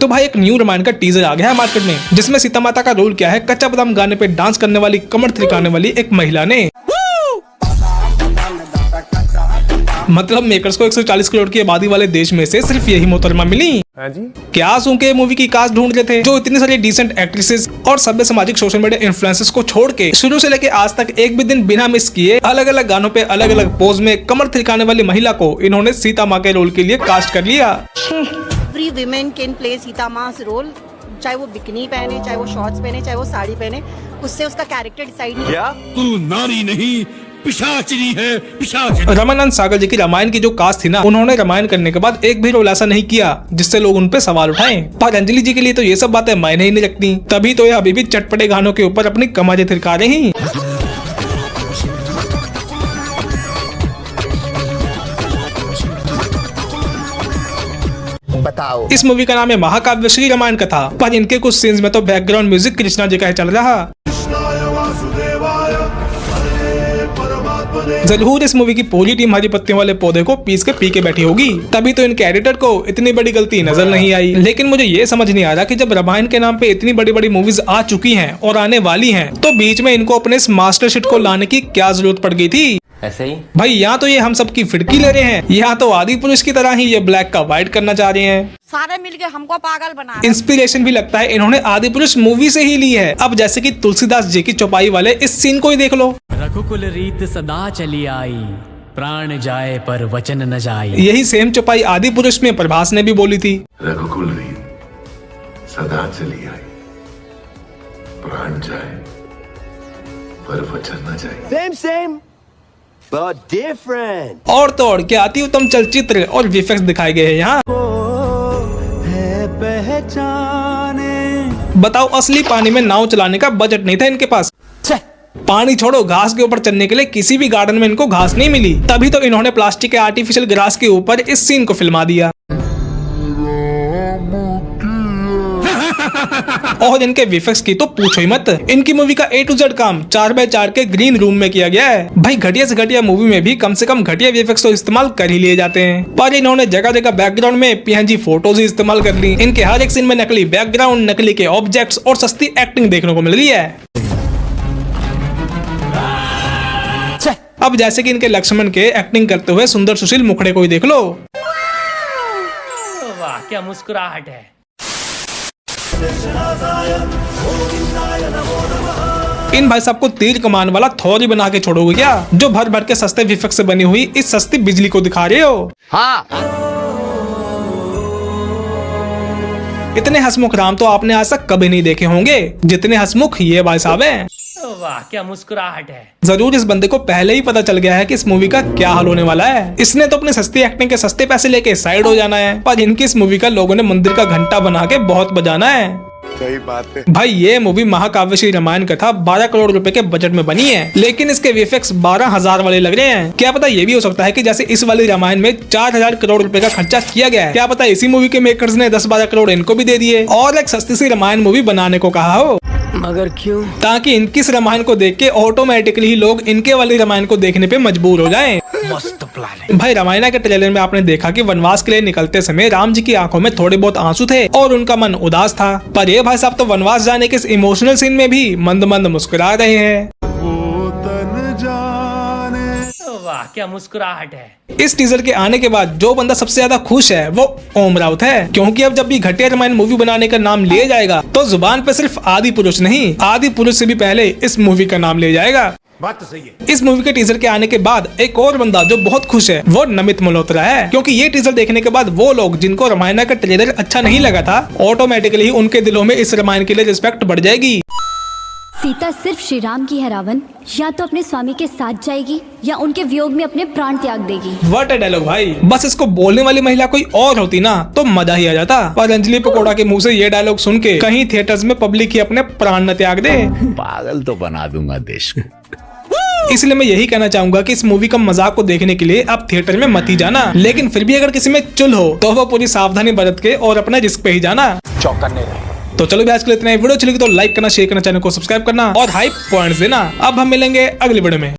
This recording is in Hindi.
तो भाई एक न्यू रामायण का टीजर आ गया है मार्केट में, जिसमें सीता माता का रोल किया है कच्चा बादाम गाने पे डांस करने वाली, कमर थिरकाने वाली एक महिला ने। मतलब मेकर्स को 140 करोड़ की आबादी वाले देश में से सिर्फ यही मोहतरमा मिली। हाँ जी? क्या सूंके मूवी की कास्ट ढूंढ रहे थे, जो इतनी सारी डिसेंट एक्ट्रेसेस और सभ्य सामाजिक सोशल मीडिया इन्फ्लुएंसर्स को छोड़ के शुरू से लेके आज तक एक भी दिन बिना मिस किए अलग अलग गानों पे अलग अलग पोज में कमर थिरकाने वाली महिला को इन्होंने सीता माँ के रोल के लिए कास्ट कर लिया। Every women can play Sita माँ रोल, चाहे वो बिकनी पहने, चाहे वो शॉर्ट्स पहने, चाहे वो साड़ी पहने, उससे उसका कैरेक्टर डिसाइड नहीं। क्या तू नारी नहीं पिशाचनी है, पिशाचनी। रमानंद सागर जी की रामायण की जो कास्ट थी ना, उन्होंने रामायण करने के बाद एक भी रोल ऐसा नहीं किया जिससे लोग उन पे सवाल उठाएं। पर अंजलि जी के लिए तो ये सब बातें मायने ही नहीं रखती, तभी तो ये अभी भी चटपटे गानों के ऊपर अपनी कमरें थिरका रही। बताओ। इस मूवी का नाम है महाकाव्य श्री रामायण कथा, पर इनके कुछ सीन्स में तो बैकग्राउंड म्यूजिक कृष्णा जी का ही चल रहा। जरूर इस मूवी की पूरी टीम हरी पत्तियों वाले पौधे को पीस के पी के बैठी होगी, तभी तो इनके एडिटर को इतनी बड़ी गलती नजर नहीं आई। लेकिन मुझे ये समझ नहीं आ रहा कि जब रामायण के नाम पे इतनी बड़ी बड़ी मूवीज आ चुकी हैं और आने वाली हैं, तो बीच में इनको अपने इस मास्टर शीट को लाने की क्या जरूरत पड़ गई थी। ऐसे ही भाई यहाँ तो ये हम सब की फिड़की ले रहे हैं, यहाँ तो आदि पुरुष की तरह ही ये ब्लैक का व्हाइट करना चाह रहे हैं। सारे मिलके हमको पागल बना रहे हैं। इंस्पिरेशन भी लगता है इन्होंने आदि पुरुष मूवी से ही ली है। अब जैसे कि तुलसीदास जी की चौपाई वाले इस सीन को ही देख लो। रघुकुल रीत सदा चली आई, प्राण जाए पर वचन न जाए। यही सेम चौपाई आदि पुरुष में प्रभास ने भी बोली थी। रघुकुल रीत सदा चली आई, प्राण जाए पर वचन न जाए। Same but different। और तो और क्या अति उत्तम चलचित्र और वीएफएक्स दिखाए गए हैं यहाँ। बताओ, असली पानी में नाव चलाने का बजट नहीं था इनके पास। पानी छोड़ो, घास के ऊपर चलने के लिए किसी भी गार्डन में इनको घास नहीं मिली, तभी तो इन्होंने प्लास्टिक के आर्टिफिशियल ग्रास के ऊपर इस सीन को फिल्मा दिया। और इनके वीएफएक्स की तो पूछो ही मत। इनकी मूवी का A to Z काम 4x4 के ग्रीन रूम में किया गया है। भाई घटिया से घटिया मूवी में भी कम से कम घटिया वीएफएक्स तो इस्तेमाल कर ही लिए जाते हैं, पर इन्होंने जगह जगह बैकग्राउंड में PNG फोटोज ही इस्तेमाल कर ली। इनके हर एक सीन में नकली बैकग्राउंड, नकली के ऑब्जेक्ट्स और सस्ती एक्टिंग देखने को मिल रही है। अब जैसे कि इनके लक्ष्मण के एक्टिंग करते हुए सुंदर सुशील मुखड़े को ही देख लो। वाह क्या मुस्कुराहट है। इन भाई साहब को तीर कमान वाला थोड़ी बना के छोड़ोगे क्या, जो भर भर के सस्ते वीएफएक्स से बनी हुई इस सस्ती बिजली को दिखा रहे हो। हाँ। इतने हंसमुख राम तो आपने आज तक कभी नहीं देखे होंगे जितने हंसमुख ये भाई साहब हैं। वाह क्या मुस्कुराहट है। जरूर इस बंदे को पहले ही पता चल गया है कि इस मूवी का क्या हाल होने वाला है। इसने तो अपनी सस्ती एक्टिंग के सस्ते पैसे लेके साइड हो जाना है, पर इनकी इस मूवी का लोगों ने मंदिर का घंटा बना के बहुत बजाना है। सही बात है भाई ये मूवी महाकाव्य श्री रामायण कथा 12 करोड़ रुपए के बजट में बनी है, लेकिन इसके वीएफएक्स 12,000 वाले लग रहे हैं। क्या पता ये भी हो सकता है कि जैसे इस वाली रामायण में 4,000 करोड़ रुपए का खर्चा किया गया है, क्या पता इसी मूवी के मेकर्स ने 10-12 करोड़ इनको भी दे दिए और एक सस्ती सी रामायण मूवी बनाने को कहा हो। मगर क्यों? ताकि इनकी इस रामायण को देख के ऑटोमेटिकली ही लोग इनके वाली रामायण को देखने पे मजबूर हो जाएं। मस्त प्लान है। भाई रामायण के ट्रेलर में आपने देखा कि वनवास के लिए निकलते समय राम जी की आंखों में थोड़े बहुत आंसू थे और उनका मन उदास था, पर ये भाई साहब तो वनवास जाने के इस इमोशनल सीन में भी मंद मंद मुस्कुरा रहे हैं। वाह क्या मुस्कुराहट है। इस टीजर के आने के बाद जो बंदा सबसे ज्यादा खुश है वो ओम राउत है, क्योंकि अब जब भी घटिया रामायण मूवी बनाने का नाम लिया जाएगा तो जुबान पे सिर्फ आदि पुरुष नहीं, आदि पुरुष से भी पहले इस मूवी का नाम लिया जाएगा। बात तो सही है। इस मूवी के टीजर के आने के बाद एक और बंदा जो बहुत खुश है वो नमित मल्होत्रा है, क्योंकि ये टीजर देखने के बाद वो लोग जिनको रामायण का ट्रेलर अच्छा नहीं लगा था, ऑटोमेटिकली उनके दिलों में इस रामायण के लिए रिस्पेक्ट बढ़ जाएगी। सीता सिर्फ श्री राम की है रावण, या तो अपने स्वामी के साथ जाएगी या उनके वियोग में अपने प्राण त्याग देगी। व्हाट अ डायलॉग भाई। बस इसको बोलने वाली महिला कोई और होती ना तो मजा ही आ जाता, पर अंजलि पकोड़ा के मुंह से ये डायलॉग सुन के कहीं थिएटर्स में पब्लिक ही अपने प्राण न त्याग दे। पागल तो बना दूंगा देश को। इसलिए मैं यही कहना चाहूंगा कि इस मूवी का मजाक को देखने के लिए आप थिएटर में मत ही जाना, लेकिन फिर भी अगर किसी में चुल हो तो वो पूरी सावधानी बरत के और अपना रिस्क पे ही जाना। चौकन्ने रहे। तो चलो भी आज के लिए इतना ही। वीडियो अच्छी लगी तो लाइक करना, शेयर करना, चैनल को सब्सक्राइब करना और हाई पॉइंट्स देना। अब हम मिलेंगे अगली वीडियो में।